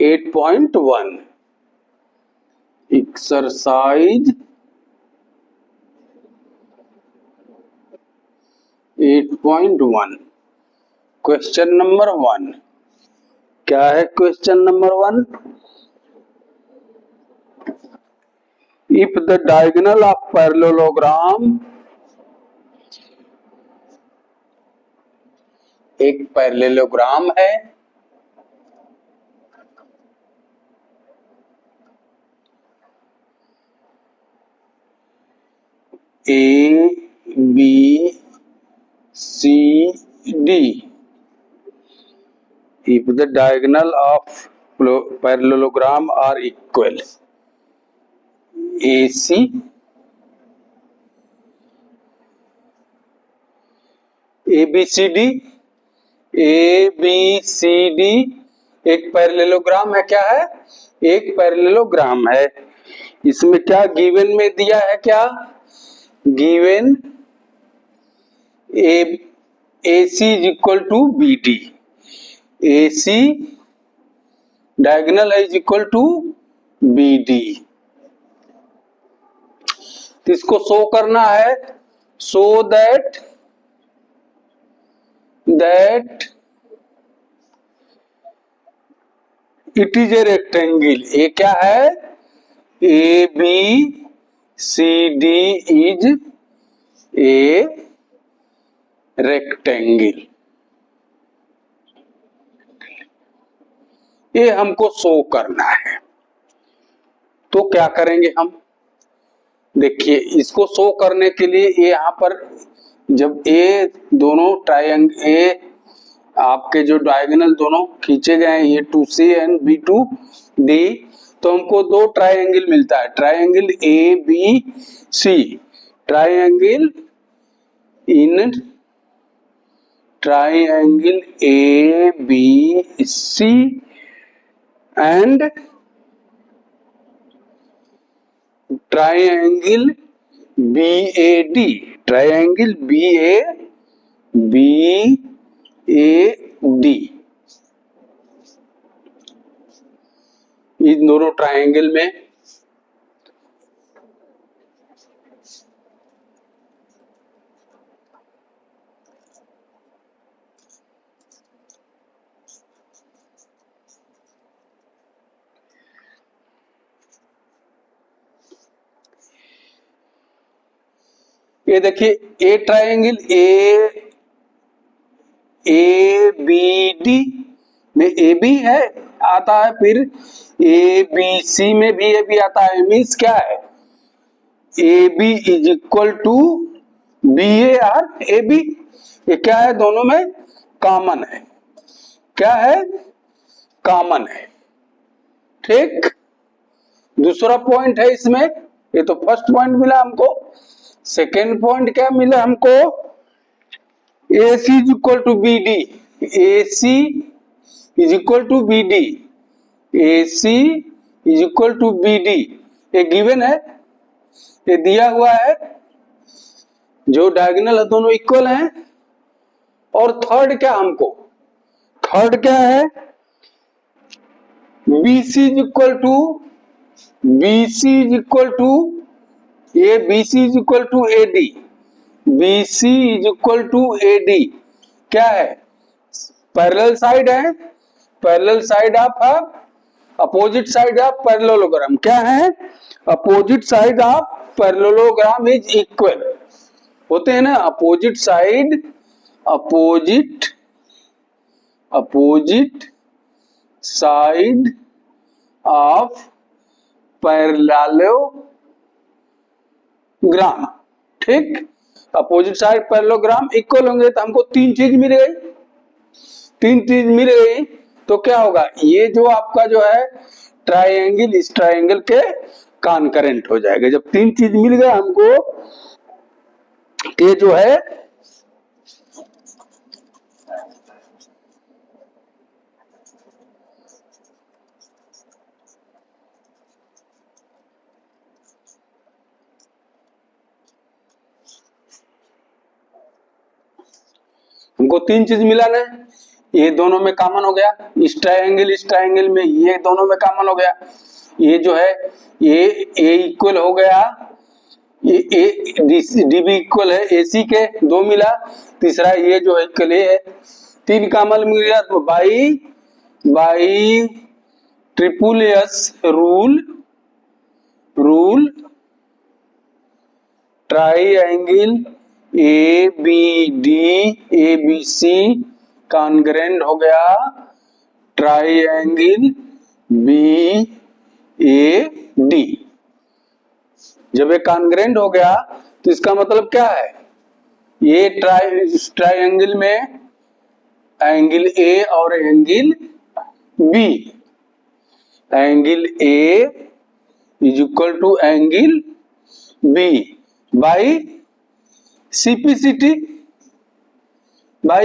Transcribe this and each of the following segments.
8.1 exercise 8.1 question number 1। क्या है question number 1? If the diagonal of parallelogram, एक parallelogram है, A B C D, if the diagonal of parallelogram are equal, AC ABCD ABCD एक parallelogram है। क्या है? एक पैरेललोग्राम है। इसमें क्या गिवन में दिया है? क्या given? AC is equal to BD, AC diagonal है इज इक्वल टू BD। तो इसको शो करना है, show that it is a rectangle. ये क्या है? ABCD is a rectangle. ये हमको शो करना है। तो क्या करेंगे हम? देखिए, इसको शो करने के लिए ये यहाँ पर जब ए दोनों ट्रायंगल, ए आपके जो डायगोनल दोनों खींचे गए हैं, ये 2C एंड B2D, तो हमको दो ट्रायंगल मिलता है, triangle ABC, triangle in triangle ABC and triangle BAD, triangle BAD। इन दोनों ट्रायंगल में ये देखिए, ए ट्रायंगल ABD में AB है आता है, फिर ABC में भी AB आता है। मीन्स क्या है? AB is equal to BA और AB। ये क्या है? दोनों में कॉमन है। क्या है? कॉमन है। ठीक। दूसरा पॉइंट है इसमें, ये तो फर्स्ट पॉइंट मिला हमको। सेकेंड पॉइंट क्या मिला हमको? AC is equal to BD, AC is equal to BD, AC is equal to BD। ये गिवन है, ये दिया हुआ है, जो डायगोनल है दोनों इक्वल हैं। और थर्ड क्या हमको? थर्ड क्या है? BC is equal to BC is equal to AD, BC is equal to AD। क्या है? पैरेलल साइड है, parallel side of opposite side of parallelogram. क्या है? Opposite side of parallelogram is equal होते हैं ना। Opposite side, opposite side of parallelogram. ठीक। Opposite side parallelogram equal होंगे तो हमको तीन चीज मिल गई। तीन चीज मिल गई तो क्या होगा? ये जो आपका जो है ट्रायंगल, इस ट्रायंगल के कॉन्करेंट हो जाएगा। जब तीन चीज मिल गया हमको, ये जो है हमको तीन चीज मिला ना, ये दोनों में कॉमन हो गया, इस ट्रायंगल में ये दोनों में कॉमन हो गया, ये जो है ए इक्वल हो गया, डी बी इक्वल है ए सी के, दो मिला, तीसरा ये जो है इक्वल है, तीन कॉमन मिल गया, तो by triple S rule triangle A B C congruent हो गया ट्राइंगल बी ए डी। जब ये कॉन्ग्रेंट हो गया तो इसका मतलब क्या है, ये ट्राइंगल में एंगल ए और angle B, angle A is equal to angle B by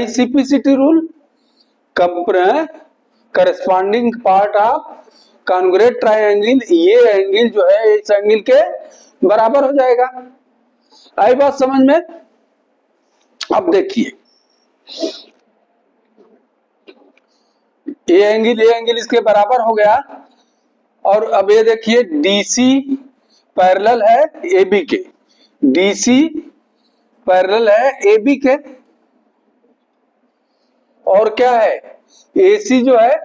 CPCT rule, corresponding part of congruent triangle, ये एंगल जो है इस एंगल के बराबर हो जाएगा। आई बात समझ में? अब देखिए ये एंगल इसके बराबर हो गया, और अब ये देखिए डीसी पैरेलल है AB के, डीसी पैरेलल है AB के, और क्या है AC जो है,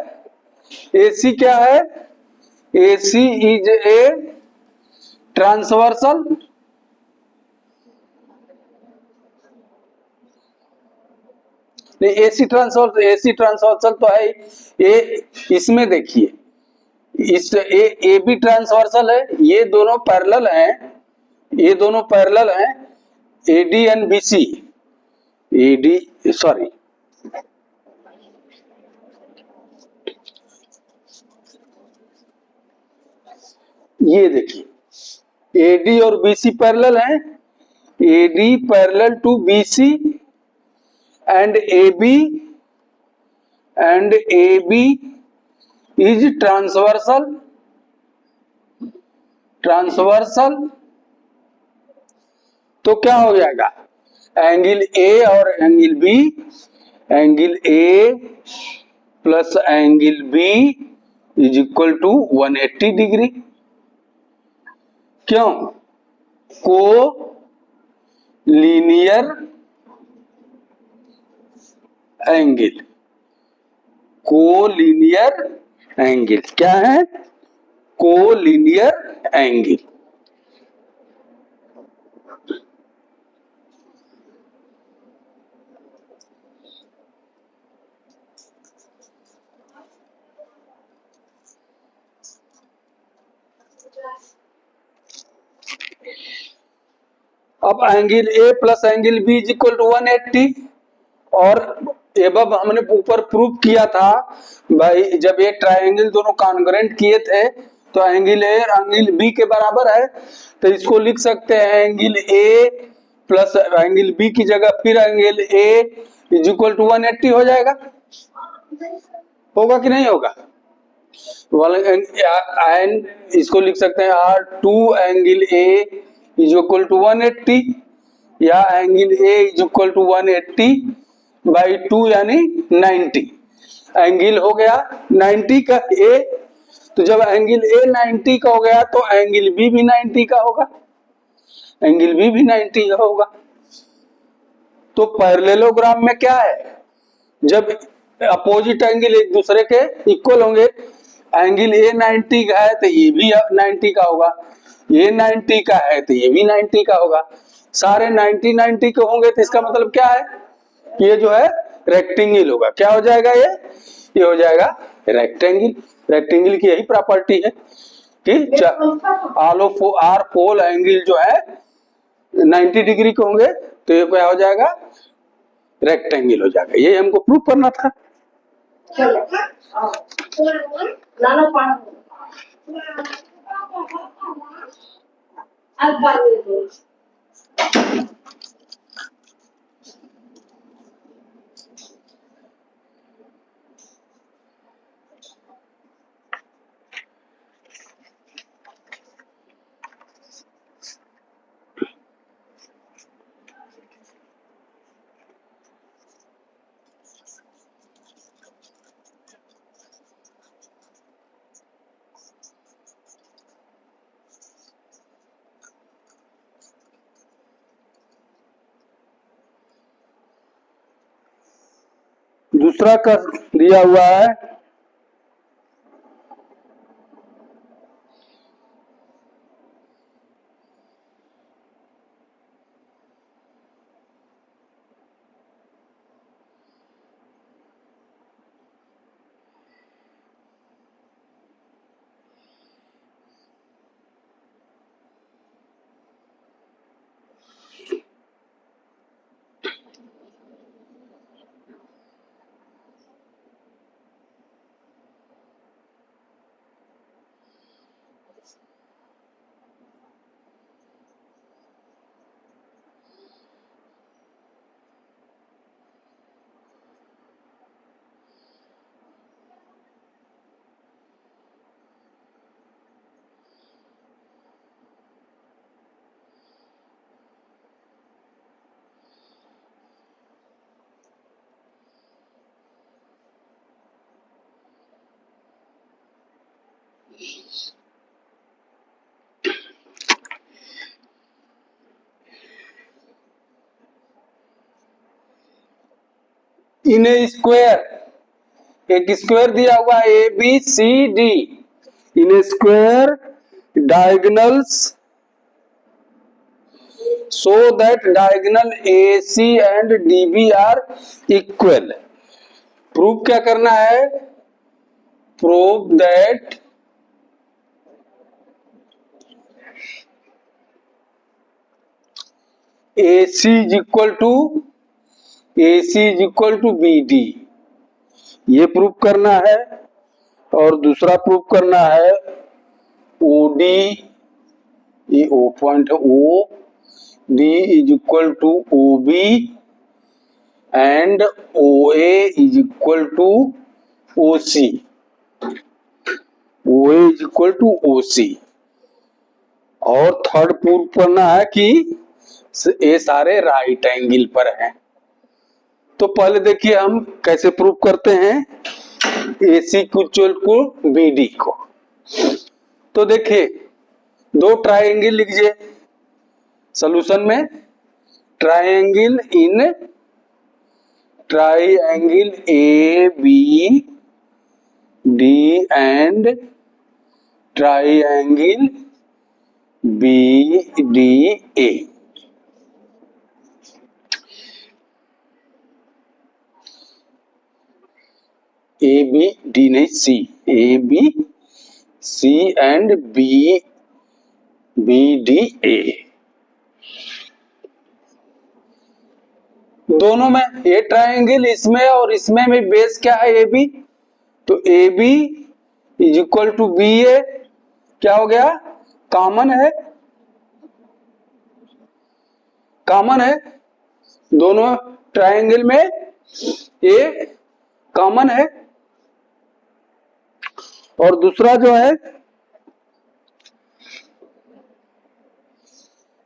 AC क्या है, AC is a transversal, AC transversal तो है ये, इसमें देखिए इस ए बी ट्रांसवर्सल है, ये दोनों पैरेलल हैं, AD and BC, AD sorry ये देखिए AD और BC पैरेलल हैं, AD parallel to BC and AB is transversal, तो क्या हो जाएगा, एंगल A और angle B, angle A plus angle B is equal to 180 degree. क्यों? को लीनियर एंगल क्या है, कोलिनियर एंगल। अब angle A plus angle B is equal to 180, और एबव हमने ऊपर प्रूव किया था भाई, जब ये ट्रायंगल दोनों कॉन्ग्रुएंट किए थे तो एंगल A और एंगल B के बराबर है, तो इसको लिख सकते हैं angle A plus angle B की जगह फिर angle A is equal to 180 हो जाएगा, होगा कि नहीं होगा? एंड इसको लिख सकते हैं R2 angle A is equal to 180, या angle A is equal to 180 by 2 यानी 90, एंगल हो गया 90 का A, तो जब एंगल A 90 का हो गया तो एंगल B भी 90 का होगा, एंगल B भी 90 का होगा। तो पैरेललोग्राम में क्या है, जब अपोजिट एंगल एक दूसरे के इक्वल होंगे, एंगल A 90 का है तो ये भी 90 का होगा, ये 90 का है तो ये भी 90 का होगा, सारे 90 के होंगे, तो इसका मतलब क्या है, ये जो है रेक्टेंगल होगा। क्या हो जाएगा ये हो जाएगा रेक्टेंगल। रेक्टेंगल की यही प्रॉपर्टी है कि आर फोल एंगल जो है 90 डिग्री के होंगे, तो ये क्या हो जाएगा, रेक्टेंगल हो जाएगा। ये हमको प्रूव करना था। दूसरा कर दिया हुआ है इन ए स्क्वायर, एक स्क्वायर दिया हुआ है A B C D, in a square diagonals so that diagonal AC and DB are equal. Prove क्या करना है? Prove that AC is equal to BD, ये प्रूव करना है। और दूसरा प्रूव करना है OD, ये O पॉइंट है, OD is equal to OB and OA is equal to OC, OA is equal to OC। और थर्ड प्रूव करना है कि ये सारे राइट एंगल पर हैं। तो पहले देखिए हम कैसे प्रूव करते हैं AC इक्वल टू BD को। तो देखिए दो ट्राइंगल लिखिए सॉल्यूशन में, triangle AB D and triangle BDA। ABD नहीं C, ABC एंड BDA, दोनों में ये ट्राइंगल इसमें और इसमें में बेस क्या है AB, तो AB is equal to BA, क्या हो गया? कॉमन है, कॉमन है, दोनों ट्राइंगल में ये कॉमन है। और दूसरा जो है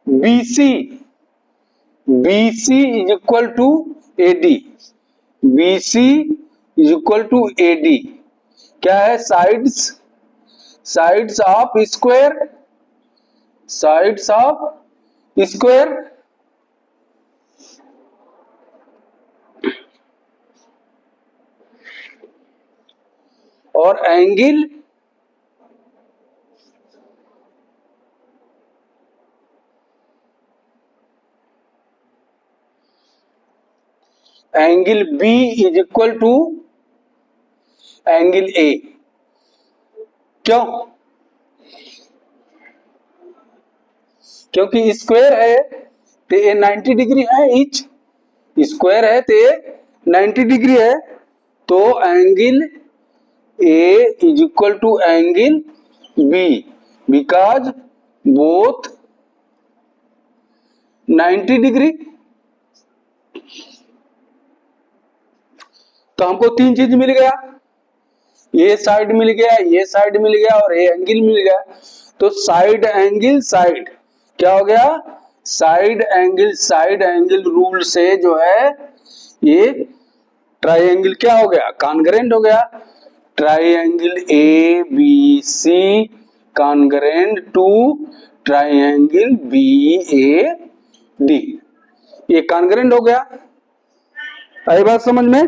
BC is equal to AD, BC is equal to AD, क्या है? Sides of square, sides of square. और angle B is equal to angle A, क्यों? क्योंकि स्क्वायर है तो ये 90 डिग्री है, ईच स्क्वायर है तो ये 90 डिग्री है, तो angle A is equal to angle B because both 90 degree. तो हमको तीन चीज मिल गया, ये साइड मिल गया, ये साइड मिल गया और ये एंगल मिल गया। तो साइड एंगल साइड क्या हो गया? साइड एंगल रूल से जो है ये ट्राइंगल क्या हो गया? कॉन्ग्रुएंट हो गया। Triangle ABC congruent to triangle BAD, ये कॉन्ग्रुएंट हो गया। आई बात समझ में?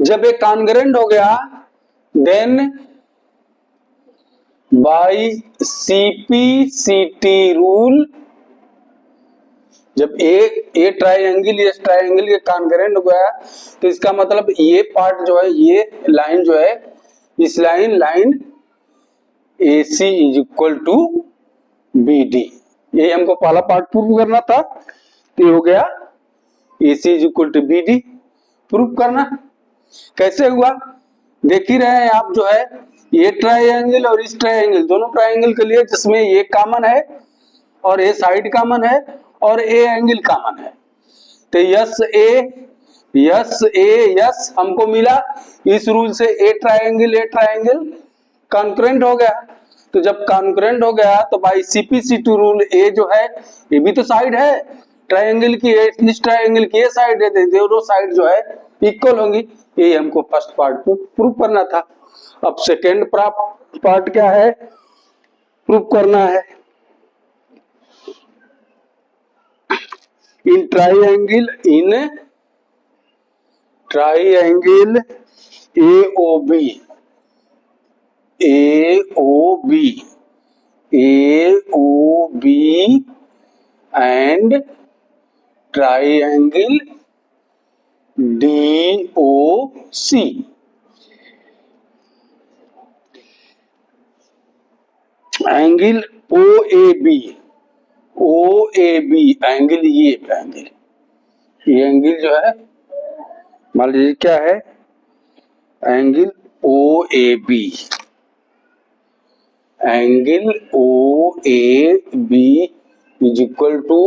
जब ये कॉन्ग्रेंट हो गया देन बाई सीपीसीटी रूल, जब ए ट्राइंगल इस ट्राइंगल के कॉन्ग्रेंट हो गया तो इसका मतलब ये पार्ट जो है, ये लाइन जो है, इस line AC is equal to BD, ये हमको पहला पार्ट प्रूव करना था। तो हो गया AC is equal to BD। Prove करना कैसे हुआ देख ही रहे हैं आप, जो है ये ट्राइंगल और इस ट्राइंगल, दोनों ट्राइंगल के लिए जिसमें ये कॉमन है और ये साइड कॉमन है और ए एंगल कॉमन है, तो यस हमको मिला इस रूल से ए ट्राइंगल कॉन्करेंट हो गया। तो जब कॉन्करेंट हो गया तो बाई सीपीसीटी रूल ए जो है, ये भी तो साइड है ट्राइंगल की, इस ट्राइंगल की ये साइड है, दोनों साइड जो है इक्वल होंगी। ये हमको फर्स्ट पार्ट को प्रूव करना था। अब सेकेंड पार्ट क्या है, प्रूव करना है in triangle AOB and triangle DOC। Angle OAB angle, ये एंगल जो है मान लीजिए क्या है, angle OAB, angle OAB is equal to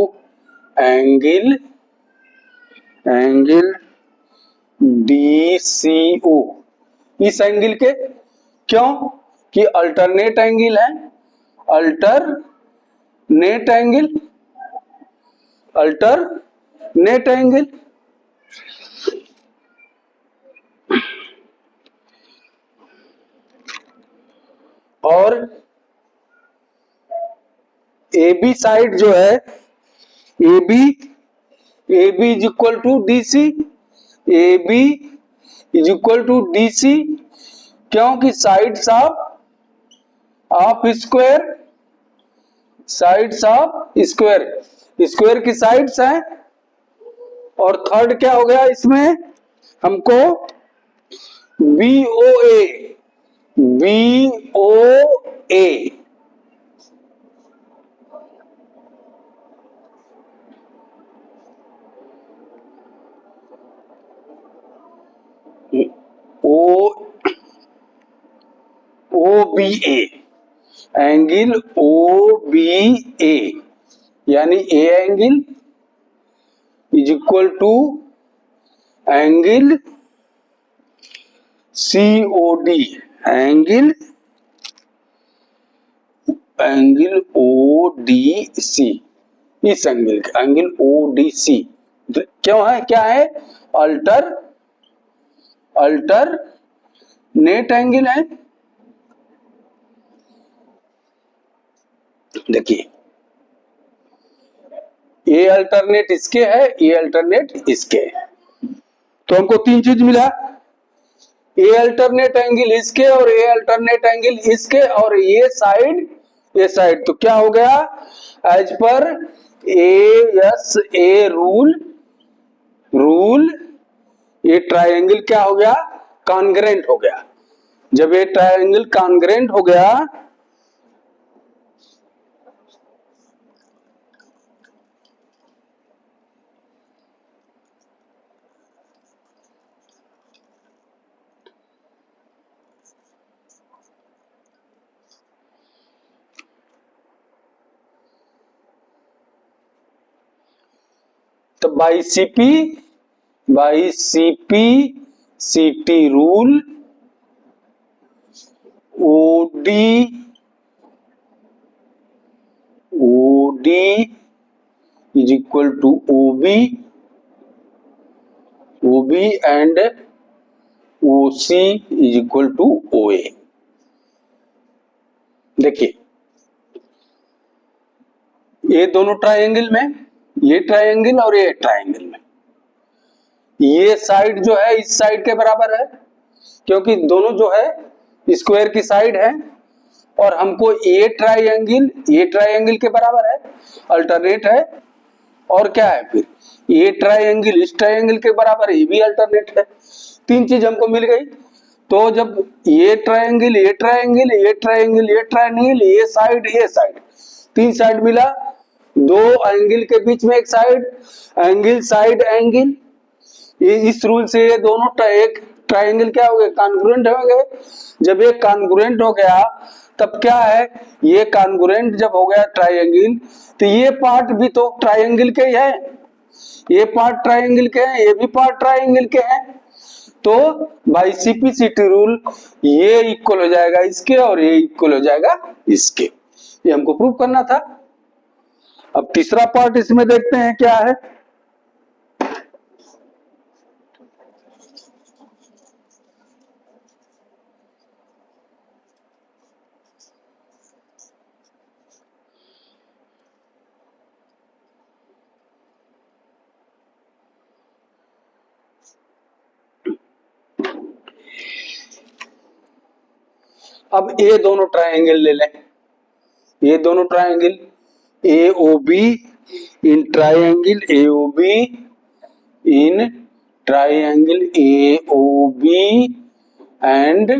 angle DCO। इस एंगल के क्यों कि अल्टरनेट एंगल है, अल्टरनेट एंगल। और AB साइड जो है, AB is equal to DC, AB is equal to DC क्योंकि साइड्स ऑफ स्क्वायर की साइड्स हैं। और थर्ड क्या हो गया इसमें, हमको BOA OBA एंगल OBA यानी A angle is equal to angle COD, angle ODC। इस एंगल ODC क्यों है, क्या है, अल्टरनेट एंगल है। देखिए ये अल्टरनेट इसके है, ये अल्टरनेट इसके है, तो हमको तीन चीज मिला, ए अल्टरनेट एंगल इसके और ए अल्टरनेट एंगल इसके और ये साइड तो क्या हो गया, एज पर ASA रूल ये ट्राइंगल क्या हो गया, कॉन्ग्रेंट हो गया। जब ये ट्राइंगल कॉन्ग्रेंट हो गया तो by CPCT rule OD is equal to OB and OC is equal to OA। देखिए ये दोनों ट्राइंगल में, ये ट्राइंगल और ये ट्राइंगल में ये साइड जो है इस साइड के बराबर है, क्योंकि दोनों जो है स्क्वायर की साइड है, और हमको ये ट्राइंगल के बराबर है, अल्टरनेट है। और क्या है फिर, ये ट्राइंगल इस ट्राइंगल के बराबर है, ये भी अल्टरनेट है। तीन चीज हमको मिल गई। तो जब ये ट्राइंगल ये ट्राइंगल ये ट्राइंगल ये ट्राइंगल ये साइड तीन साइड मिला, दो एंगल के बीच में एक साइड एंगल साइड एंगल, इस रूल से ये दोनों एक ट्राइंगल क्या हो गए, कॉन्ग्रुएंट हो गए। जब ये कॉन्ग्रुएंट हो गया तब क्या है, ये कॉन्ग्रुएंट जब हो गया ट्राइंगल, तो ये पार्ट भी तो ट्राइंगल के ही है, ये पार्ट ट्राइंगल के हैं, ये भी पार्ट ट्राइंगल के हैं। तो बाई सीपीसीटी रूल ये इक्वल हो जाएगा इसके और ये इक्वल हो जाएगा इसके। ये हमको प्रूव करना था। अब तीसरा पार्ट इसमें देखते हैं क्या है। अब ये दोनों ट्राइंगल ले लें, ये दोनों triangle AOB in triangle AOB in triangle AOB and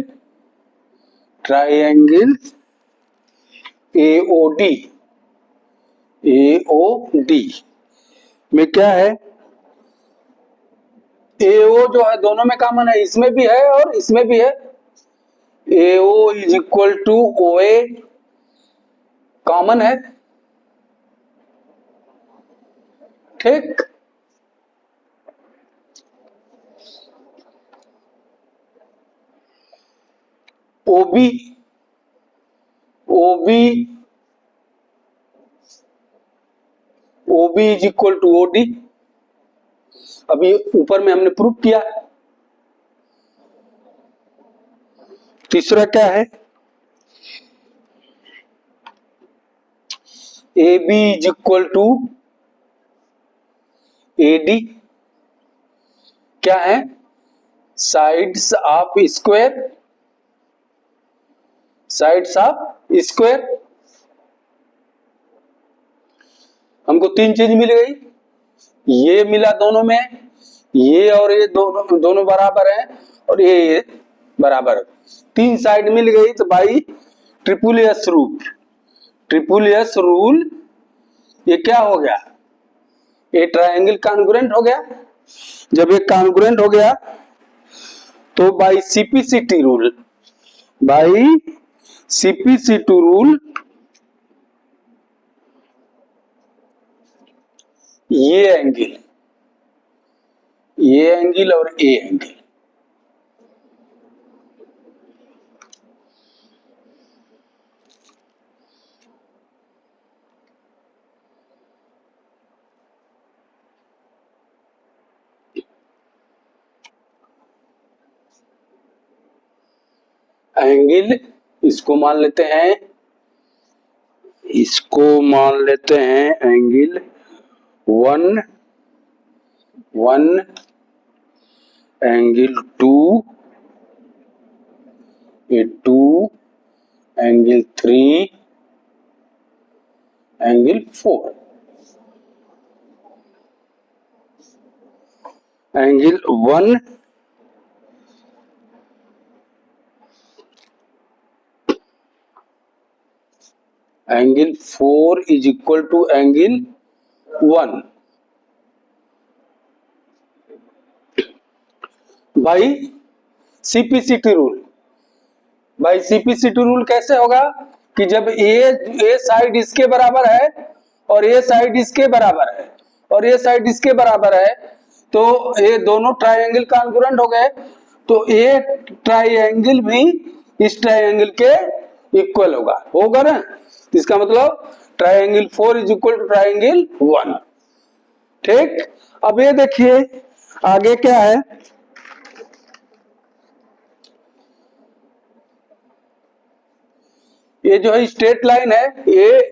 triangle AOD में क्या है, AO जो है दोनों में कॉमन है, इसमें भी है और इसमें भी है। AO is equal to OA common है, ठीक। OB is equal to OD। अभी ऊपर में हमने प्रूफ किया। तीसरा क्या है, AB is equal to AD। क्या है, sides of square, sides of square. हमको तीन चीज मिल गई, ये मिला दोनों में, ये और ये दोनों बराबर है, और ये बराबर है। तीन साइड मिल गई तो भाई ट्रिपल एस रूल ये क्या हो गया, ये ट्राइंगल कॉन्ग्रुएंट हो गया। जब ये कॉन्ग्रुएंट हो गया तो बाई सीपीसीटी रूल ये एंगल और ये एंगल एंगल, इसको मान लेते हैं angle 1 angle 2 angle 3 angle 4। Angle 1 angle 4 is equal to angle 1 by CPCT rule. By CPCT rule कैसे होगा कि जब ए साइड इसके बराबर है और ये साइड इसके बराबर है और ये साइड इसके बराबर है, तो ये दोनों ट्राइंगल कॉन्ग्रुएंट हो गए, तो ये ट्राइंगल भी इस ट्राइंगल के इक्वल होगा ना। इसका मतलब triangle 4 is equal to triangle 1, ठीक। अब ये देखिए आगे क्या है, ये जो है स्ट्रेट लाइन है, ये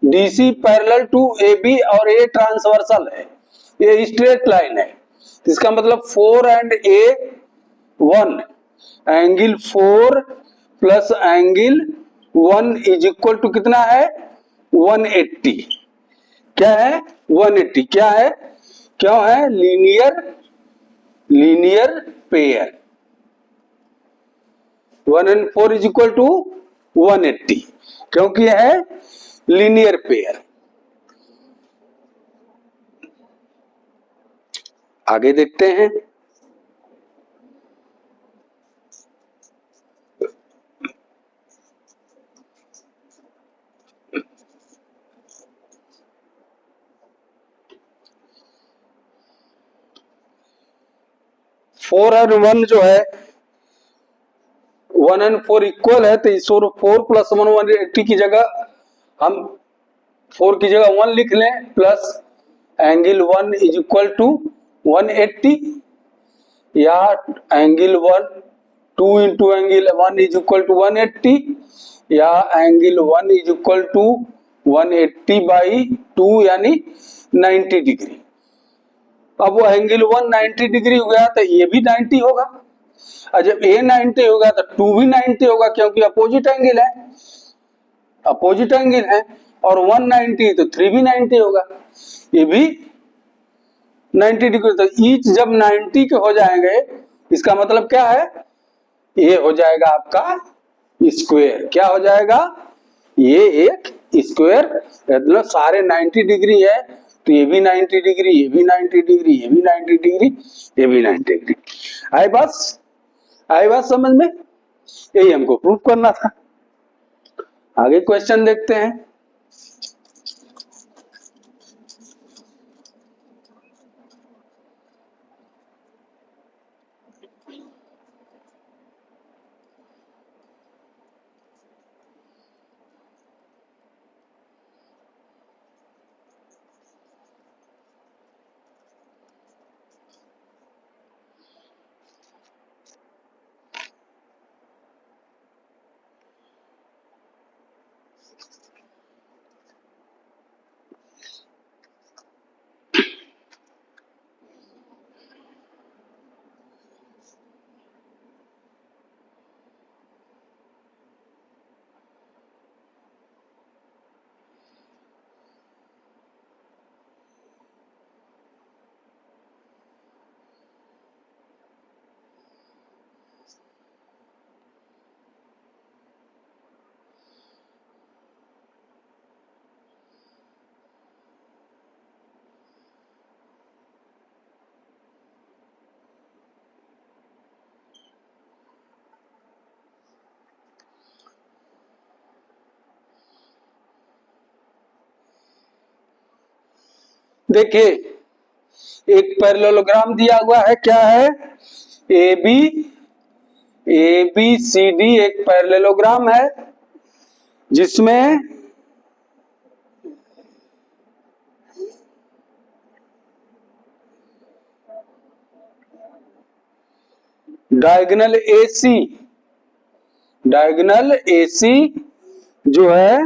डीसी पैरेलल टू AB और ये ट्रांसवर्सल है, ये स्ट्रेट लाइन है। इसका मतलब 4 and A 1, angle 4 plus angle 1 is equal to कितना है 180। क्या है 180, क्या है, क्यों है linear pair. 1 and 4 is equal to 180 क्योंकि यह है लीनियर पेयर। आगे देखते हैं। फोर और 1 जो है 1 and 4 इक्वल है, तो इस 4 प्लस 1 180 की जगह हम 4 की जगह 1 लिख लें, plus angle 1 is equal to 180, या angle 1 2 into angle 1 is equal to 180, या angle 1 is equal to 180 by 2 यानी 90 डिग्री। अब वो एंगल 1 90 डिग्री हो गया तो ये भी 90 होगा, और जब ए 90 होगा तो 2 भी 90 होगा, क्योंकि अपोजिट एंगल है, अपोजिट एंगल है, और 190 तो 3 भी 90 होगा, ये भी 90 डिग्री। तो ईच जब 90 के हो जाएंगे, इसका मतलब क्या है, ये हो जाएगा आपका स्क्वायर। क्या हो जाएगा, ये एक स्क्वायर, मतलब सारे 90 डिग्री है, तो ये भी 90 डिग्री, ये भी 90 डिग्री, ये भी 90 डिग्री, ये भी 90 डिग्री। आई बात समझ में, यही हमको प्रूव करना था। आगे क्वेश्चन देखते हैं। देखिए एक पैरेललोग्राम दिया हुआ है, क्या है, ए बी सी डी एक पैरेललोग्राम है, जिसमें डायगोनल एसी जो है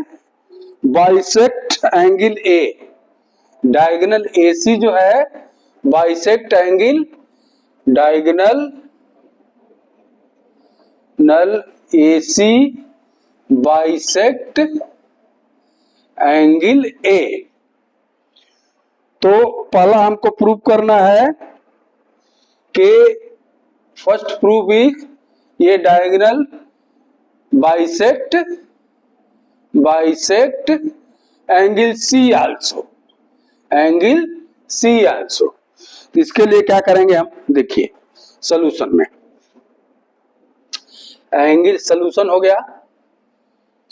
bisect angle A, diagonal AC जो है bisect angle, diagonal AC bisect angle A. तो पहला हमको प्रूव करना है कि फर्स्ट प्रूफ इज ये diagonal bisect angle C also, angle C also. इसके लिए क्या करेंगे हम, देखिए सॉल्यूशन में एंगल सॉल्यूशन हो गया,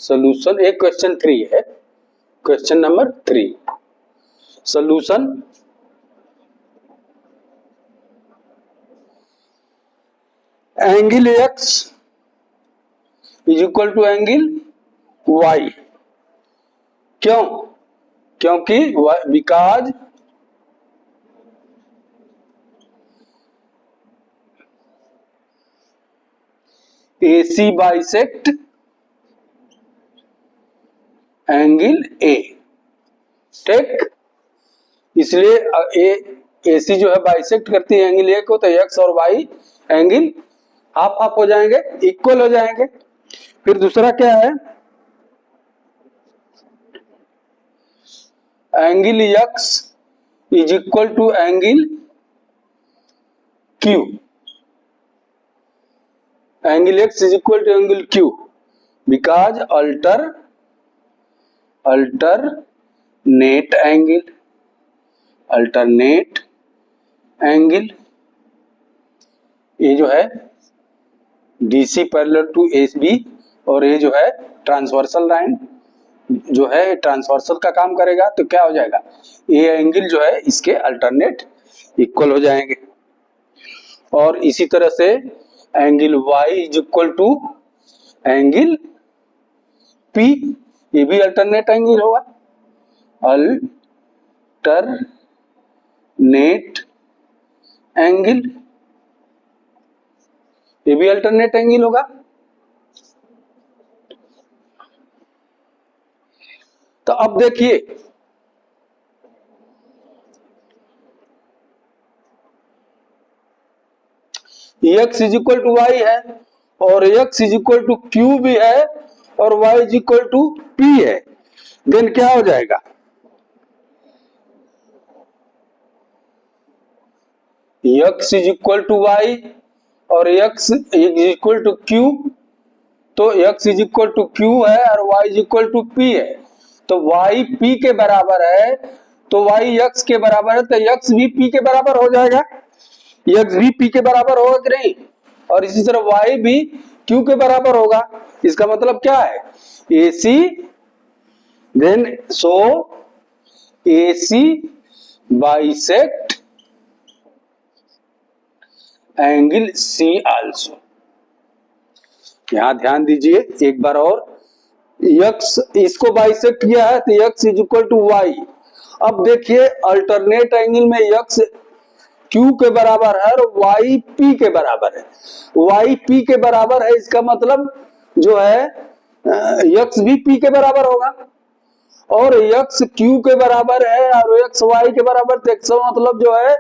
सॉल्यूशन एक क्वेश्चन 3 है, question number 3 solution angle X is equal to angle Y. क्यों, क्योंकि because AC bisect angle A, ठीक, इसलिए AC जो है बाइसेक्ट करती है एंगल A को, तो X और Y एंगल हाफ हाफ हो जाएंगे, इक्वल हो जाएंगे। फिर दूसरा क्या है, angle X is equal to angle Q, angle X is equal to angle Q because alternate angle ये जो है DC पैरेलल टू AB, और ये जो है ट्रांसवर्सल लाइन जो है ट्रांसवर्सल का काम करेगा, तो क्या हो जाएगा, ये एंगल जो है इसके अल्टरनेट इक्वल हो जाएंगे। और इसी तरह से angle Y is equal to angle P, ये भी अल्टरनेट एंगल होगा, अल्टरनेट एंगल, ये भी अल्टरनेट एंगल होगा। तो अब देखिए X is equal to Y है, और X is equal to Q भी है, और Y is equal to P है, देन क्या हो जाएगा, X is equal to Y और X is equal to Q, तो X is equal to Q है और Y is equal to P है, तो Y P के बराबर है, तो Y X के बराबर है, तो X भी P के बराबर हो जाएगा, X भी P के बराबर होगा कि नहीं, और इसी तरह Y भी Q के बराबर होगा। इसका मतलब क्या है, AC then so AC bisect angle C also. यहां ध्यान दीजिए एक बार और, X इसको बाइसेक्ट किया है तो X is equal to Y। अब देखिए अल्टरनेट एंगल में X Q के बराबर है और Y P के बराबर है, Y P के बराबर है, इसका मतलब जो है X भी P के बराबर होगा, और X Q के बराबर है और X Y के बराबर, तो इसका मतलब जो है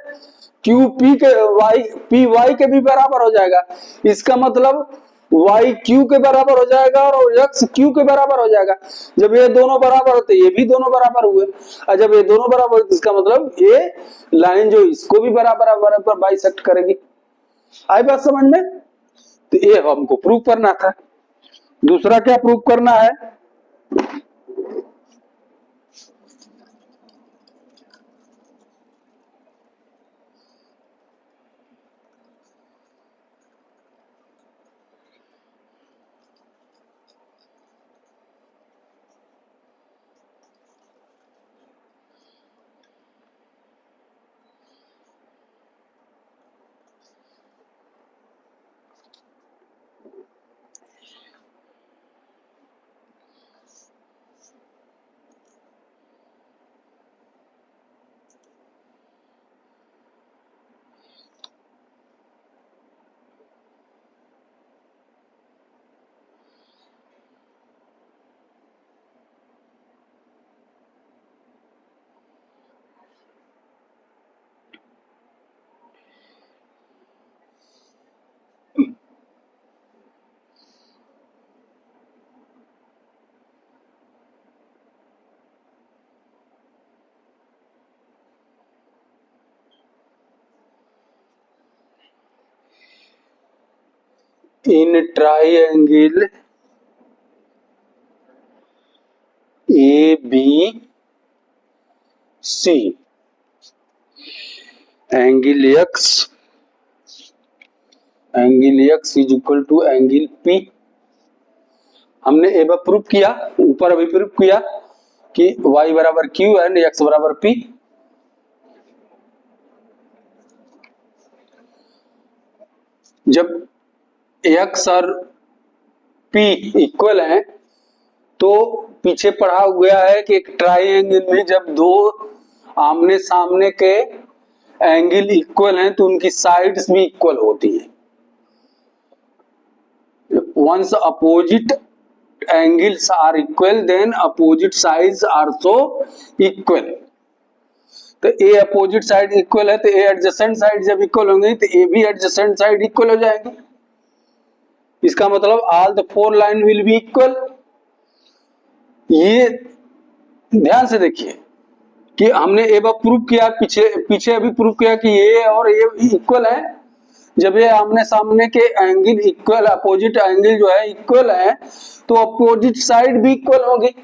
Q P के Y P Y के भी बराबर हो जाएगा, इसका मतलब Y Q के बराबर हो जाएगा और X Q के बराबर हो जाएगा। जब ये दोनों बराबर होते ये भी दोनों बराबर हुए, और जब ये दोनों बराबर होते इसका मतलब ये लाइन जो इसको भी बराबर बराबर बाइसेक्ट करेगी। आई बात समझ में? तो ये हमको प्रूव करना था। दूसरा क्या प्रूव करना है, in triangle ABC angle X is equal to angle P। हमने ए बार प्रूफ किया, ऊपर अभी प्रूफ किया कि Y बराबर Q एंड X बराबर P। जब X और P इक्वल हैं तो पीछे पढ़ा गया है कि एक ट्राइंगल में जब दो आमने सामने के एंगल इक्वल हैं तो उनकी साइड्स भी इक्वल होती हैं। Once opposite angles are equal then opposite sides are so equal. तो ए अपोजिट साइड इक्वल है, तो ए एडजेसेंट साइड जब इक्वल होंगे तो ए भी एडजेसेंट साइड इक्वल हो जाएंगे। इसका मतलब all the 4 line will be equal. ये ध्यान से देखिए कि हमने ए प्रूव किया, पीछे अभी प्रूव किया कि ए और ए इक्वल है। जब ये आमने सामने के एंगल इक्वल, अपोजिट एंगल जो है इक्वल है, तो अपोजिट साइड भी इक्वल होगी।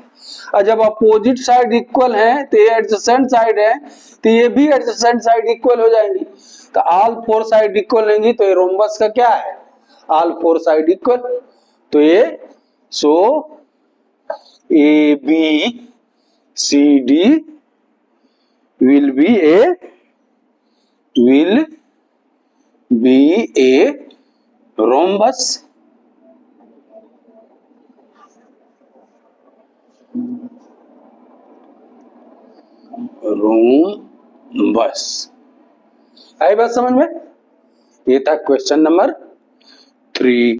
और जब अपोजिट साइड इक्वल है तो ये एडजेसेंट साइड है, तो ये भी एडजेसेंट साइड इक्वल हो जाएंगी। तो ऑल 4 साइड इक्वल लेंगी तो ये रोम्बस का क्या है, ऑल 4 साइड इक्वल। तो ये so A B C D will be a rhombus। Rhombus आई बात समझ में? ये था क्वेश्चन नंबर 3।